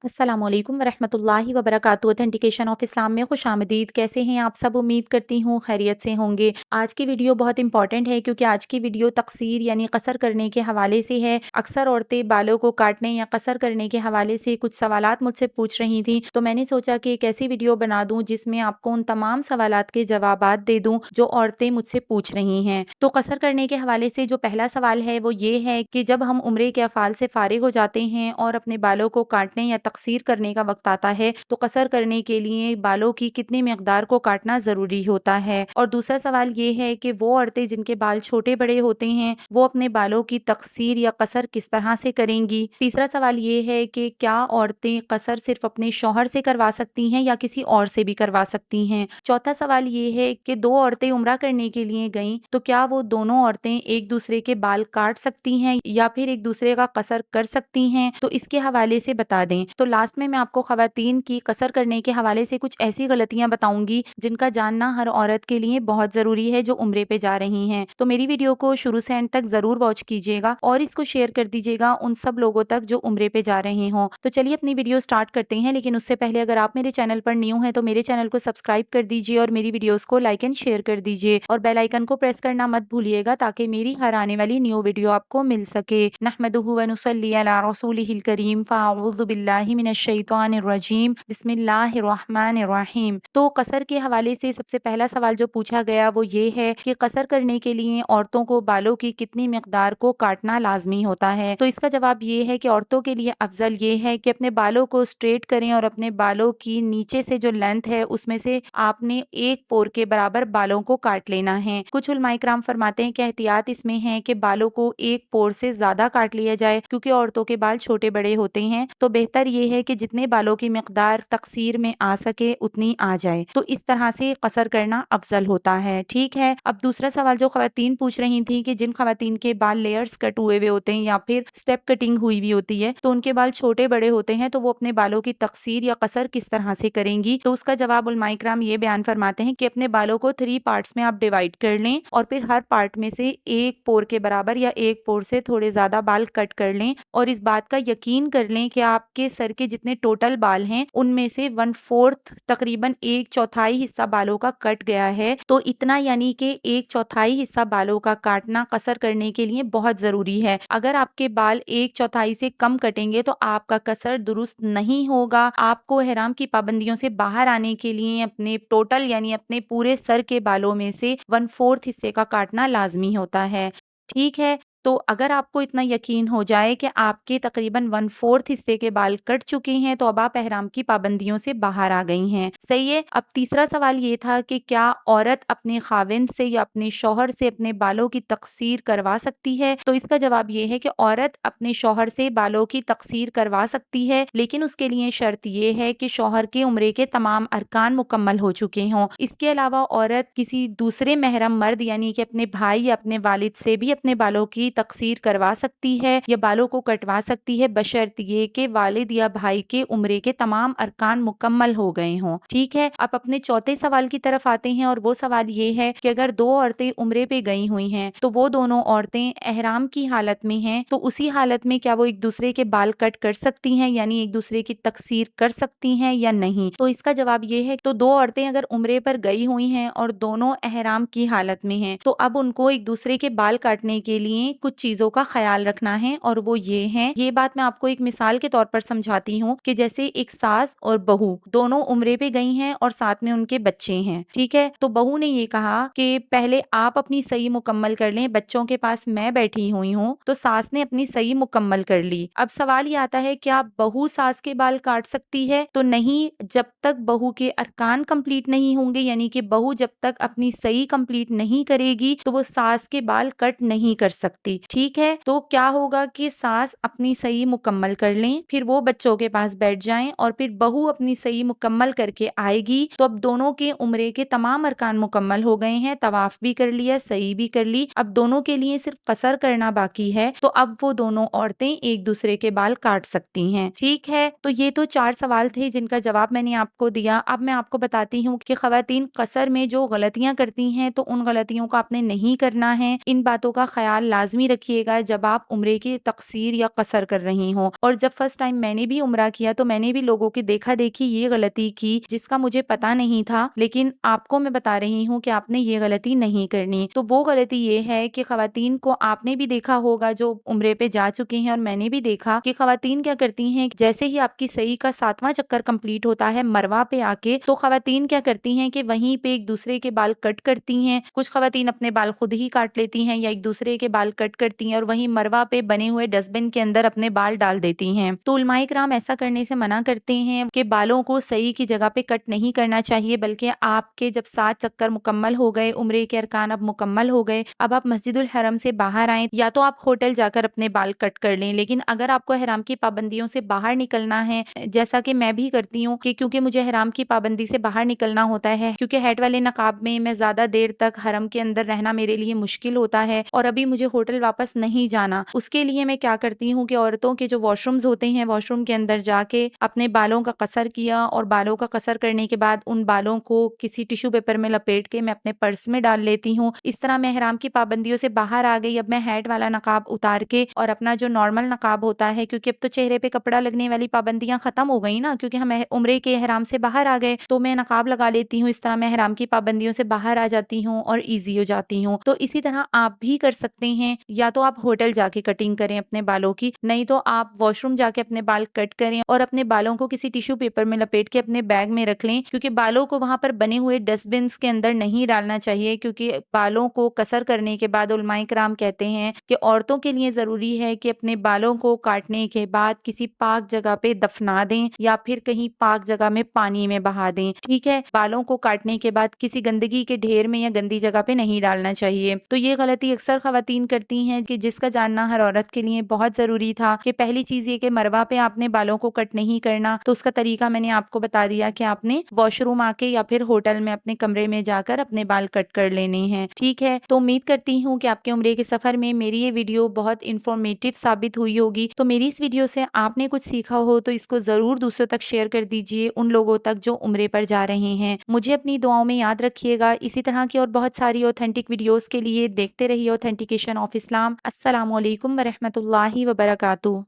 अस्सलामुअलैकुम वरहमतुल्लाहि वबरकातुहू। Authentication of Islam में खुशामदीद। कैसे हैं आप सब? उम्मीद करती हूँ खैरियत से होंगे। आज की वीडियो बहुत इंपॉर्टेंट है क्योंकि आज की वीडियो तकसीर यानी कसर करने के हवाले से है। अक्सर औरतें बालों को काटने या कसर करने के हवाले से कुछ सवालात मुझसे पूछ रही थी, तो मैंने सोचा कि एक ऐसी वीडियो बना दूं जिसमें आपको उन तमाम सवालात के जवाबात दे दूं जो औरतें मुझसे पूछ रही हैं। तो कसर करने के हवाले से जो पहला सवाल है वो ये है कि जब हम उम्रे के अफ़ाल से फारिग हो जाते हैं और अपने बालों को काटने या तकसीर करने का वक्त आता है, तो कसर करने के लिए बालों की कितनी मिकदार को काटना ज़रूरी होता है। और दूसरा सवाल ये है कि वो औरतें जिनके बाल छोटे बड़े होते हैं, वो अपने बालों की तकसीर या कसर किस तरह से करेंगी। तीसरा सवाल ये है कि क्या औरतें कसर सिर्फ अपने शौहर से करवा सकती हैं या किसी और से भी करवा सकती हैं। चौथा सवाल ये है कि दो औरतें उम्रा करने के लिए गईं, तो क्या वो दोनों औरतें एक दूसरे के बाल काट सकती हैं या फिर एक दूसरे का कसर कर सकती हैं, तो इसके हवाले से बता दें। तो लास्ट में मैं आपको खवातीन की कसर करने के हवाले से कुछ ऐसी गलतियां बताऊंगी जिनका जानना हर औरत के लिए बहुत जरूरी है जो उम्रे पे जा रही हैं। तो मेरी वीडियो को शुरू से एंड तक जरूर वॉच कीजिएगा और इसको शेयर कर दीजिएगा उन सब लोगों तक जो उम्रे पे जा रहे हों। तो चलिए अपनी वीडियो स्टार्ट करते हैं, लेकिन उससे पहले अगर आप मेरे चैनल पर न्यू हैं तो मेरे चैनल को सब्सक्राइब कर दीजिए और मेरी वीडियोस को लाइक एंड शेयर कर दीजिए और बेल आइकन को प्रेस करना मत भूलिएगा ताकि मेरी हर आने वाली न्यू वीडियो आपको मिल सके। नहमदुहु व नुसल्ली अला रसूलिहिल करीम। फ़अऊज़ु बिल्लाहि मिनश शैतानिर रजीम। बिस्मिल्लाहिर रहमानिर रहीम। तो कसर के हवाले से सबसे पहला सवाल जो पूछा गया वो ये है कि कसर करने के लिए औरतों को बालों की कितनी मिकदार को काटना लाजमी होता है। तो इसका जवाब ये है कि औरतों के लिए अफजल ये है कि अपने बालों को स्ट्रेट करें और अपने बालों की नीचे से जो लेंथ है उसमें से आपने एक पोर के बराबर बालों को काट लेना है। कुछ उलमाए किराम फरमाते हैं कि एहतियात इसमें है कि बालों को एक पोर से ज्यादा काट लिया जाए, क्योंकि औरतों के बाल छोटे बड़े होते हैं, तो बेहतर ये है कि जितने बालों की मिकदार तकसीर में आ सके उतनी आ जाए। तो इस तरह से कसर करना अफजल होता है। ठीक है, अब दूसरा सवाल जो खवातीन पूछ रही थी कि जिन खवातीन के बाल लेयर्स कट हुए हुए होते हैं या फिर स्टेप कटिंग हुई हुई होती है, तो उनके बाल छोटे बड़े होते हैं, तो वो अपने बालों की तकसीर या कसर किस तरह से करेंगी। तो उसका जवाब उलमाए किराम ये बयान फरमाते हैं कि अपने बालों को 3 पार्ट्स में आप डिवाइड कर लें और फिर हर पार्ट में से एक पोर के बराबर या एक पोर से थोड़े ज्यादा बाल कट कर लें और इस बात का यकीन कर लें कि आपके सर के जितने टोटल बाल हैं उनमें से 1/4 तकरीबन एक चौथाई हिस्सा बालों का कट गया है। तो इतना यानी कि एक चौथाई हिस्सा बालों का काटना कसर करने के लिए बहुत जरूरी है। अगर आपके बाल एक चौथाई से कम कटेंगे तो आपका कसर दुरुस्त नहीं होगा। आपको ihram की पाबंदियों से बाहर आने के लिए अपने टोटल यानी अपने पूरे सर के बालों में से 1/4 हिस्से का काटना लाजमी होता है। ठीक है, तो अगर आपको इतना यकीन हो जाए कि आपके तकरीबन 1/4 हिस्से के बाल कट चुके हैं, तो अब आप ihram की पाबंदियों से बाहर आ गई हैं। सही है। अब तीसरा सवाल ये था कि क्या औरत अपने खाविंद से या अपने शौहर से अपने बालों की तकसीर करवा सकती है। तो इसका जवाब ये है कि औरत अपने शौहर से बालों की तकसीर करवा सकती है, लेकिन उसके लिए शर्त ये है कि शौहर के उम्रे के तमाम अरकान मुकम्मल हो चुके हों। इसके अलावा औरत किसी दूसरे महरम मर्द यानी कि अपने भाई या अपने वालिद से भी अपने बालों की तकसीर करवा सकती है या बालों को कटवा सकती है, बशर्त ये कि वालिद या भाई के उम्रे के तमाम अरकान मुकम्मल हो गए हों। ठीक है, अब अपने चौथे सवाल की तरफ आते हैं और वो सवाल ये है कि अगर दो औरतें उम्रे पे गई हुई हैं, तो वो दोनों औरतें ihram की हालत में हैं, तो उसी हालत में क्या वो एक दूसरे के बाल कट कर सकती हैं यानी एक दूसरे की तकसीर कर सकती हैं या नहीं। तो इसका जवाब ये है, तो दो औरतें अगर उम्रे पर गई हुई हैं और दोनों ihram की हालत में हैं, तो अब उनको एक दूसरे के बाल काटने के लिए कुछ चीजों का ख्याल रखना है और वो ये है, ये बात मैं आपको एक मिसाल के तौर पर समझाती हूँ कि जैसे एक सास और बहू दोनों उम्रे पे गई हैं और साथ में उनके बच्चे हैं। ठीक है, तो बहू ने ये कहा कि पहले आप अपनी सही मुकम्मल कर लें, बच्चों के पास मैं बैठी हुई हूँ। तो सास ने अपनी सही मुकम्मल कर ली। अब सवाल ये आता है, क्या बहू सास के बाल काट सकती है। तो नहीं, जब तक बहू के अरकान कंप्लीट नहीं होंगे यानी कि बहू जब तक अपनी सही कंप्लीट नहीं करेगी तो वो सास के बाल कट नहीं कर सकती। ठीक है, तो क्या होगा कि सास अपनी सही मुकम्मल कर लें, फिर वो बच्चों के पास बैठ जाएं और फिर बहू अपनी सही मुकम्मल करके आएगी। तो अब दोनों के उम्रे के तमाम अरकान मुकम्मल हो गए हैं, तवाफ भी कर लिया, सही भी कर ली, अब दोनों के लिए सिर्फ कसर करना बाकी है। तो अब वो दोनों औरतें एक दूसरे के बाल काट सकती हैं। ठीक है, तो ये तो 4 सवाल थे जिनका जवाब मैंने आपको दिया। अब मैं आपको बताती हूँ कि खवातीन कसर में जो गलतियां करती हैं तो उन गलतियों को आपने नहीं करना है। इन बातों का ख्याल लाजमी लाजमी रखिएगा जब आप उम्रे की तकसीर या कसर कर रही हों। और जब फर्स्ट टाइम मैंने भी उम्रा किया तो मैंने भी लोगों की देखा देखी ये गलती की जिसका मुझे पता नहीं था, लेकिन आपको मैं बता रही हूँ कि आपने ये गलती नहीं करनी। तो वो गलती ये है कि खवातीन को आपने भी देखा होगा जो उम्रे पे जा चुकी हैं, और मैंने भी देखा कि खवातीन क्या करती हैं, जैसे ही आपकी सही का 7वां चक्कर कंप्लीट होता है मरवा पे आके, तो खवातीन क्या करती हैं कि वहीं पे एक दूसरे के बाल कट करती हैं। कुछ खवातीन अपने बाल खुद ही काट लेती हैं या एक दूसरे के बाल कट करती हैं और वहीं मरवा पे बने हुए डस्टबिन के अंदर अपने बाल डाल देती हैं। तो उलमाए किराम ऐसा करने से मना करते हैं कि बालों को सही की जगह पे कट नहीं करना चाहिए, बल्कि आपके जब 7 चक्कर मुकम्मल हो गए, उम्रे के अरकान अब मुकम्मल हो गए, अब आप मस्जिदुल हरम से बाहर आए, या तो आप होटल जाकर अपने बाल कट कर लें। लेकिन अगर आपको हराम की पाबंदियों से बाहर निकलना है, जैसा कि मैं भी करती हूँ कि क्योंकि मुझे हराम की पाबंदी से बाहर निकलना होता है, क्योंकि हैट वाले नकाब में मैं ज्यादा देर तक हरम के अंदर रहना मेरे लिए मुश्किल होता है और अभी मुझे होटल वापस नहीं जाना, उसके लिए मैं क्या करती हूँ कि औरतों के जो वॉशरूम्स होते हैं, वॉशरूम के अंदर जाके अपने बालों का कसर किया, और बालों का कसर करने के बाद उन बालों को किसी टिश्यू पेपर में लपेट के मैं अपने पर्स में डाल लेती हूँ। इस तरह मैं हराम की पाबंदियों से बाहर आ गई। अब मैं हैट वाला नकाब उतार के और अपना जो नॉर्मल नकाब होता है, क्योंकि अब तो चेहरे पे कपड़ा लगने वाली पाबंदियां खत्म हो गई ना, क्योंकि हम उम्रे के हराम से बाहर आ गए, तो मैं नकाब लगा लेती हूँ। इस तरह मैं हराम की पाबंदियों से बाहर आ जाती हूँ और ईजी हो जाती हूँ। तो इसी तरह आप भी कर सकते हैं, या तो आप होटल जाके कटिंग करें अपने बालों की, नहीं तो आप वॉशरूम जाके अपने बाल कट करें और अपने बालों को किसी टिश्यू पेपर में लपेट के अपने बैग में रख लें, क्योंकि बालों को वहां पर बने हुए डस्टबिन के अंदर नहीं डालना चाहिए। क्योंकि बालों को कसर करने के बाद उलमाए किराम कहते हैं कि औरतों के लिए जरूरी है कि अपने बालों को काटने के बाद किसी पाक जगह पे दफना दें या फिर कहीं पाक जगह में पानी में बहा दें। ठीक है, बालों को काटने के बाद किसी गंदगी के ढेर में या गंदी जगह पे नहीं डालना चाहिए। तो ये गलती अक्सर खवातीन करती हैं, कि जिसका जानना हर औरत के लिए बहुत जरूरी था। कि पहली चीज ये कि मरवा पे आपने बालों को कट नहीं करना, तो उसका तरीका मैंने आपको बता दिया कि आपने वॉशरूम आके या फिर होटल में अपने कमरे में जाकर अपने बाल कट कर लेने हैं। ठीक है, तो उम्मीद करती हूँ कि आपके उम्रे के सफर में मेरी ये वीडियो बहुत इंफॉर्मेटिव साबित हुई होगी। तो मेरी इस वीडियो से आपने कुछ सीखा हो तो इसको जरूर दूसरों तक शेयर कर दीजिए, उन लोगों तक जो उम्रे पर जा रहे हैं। मुझे अपनी दुआओं में याद रखिएगा। इसी तरह की और बहुत सारी ऑथेंटिक वीडियोस के लिए देखते रहिए ऑथेंटिकेशन ऑफ इस्लाम। अस्सलामु अलैकुम व रहमतुल्लाहि व बरकातुहू।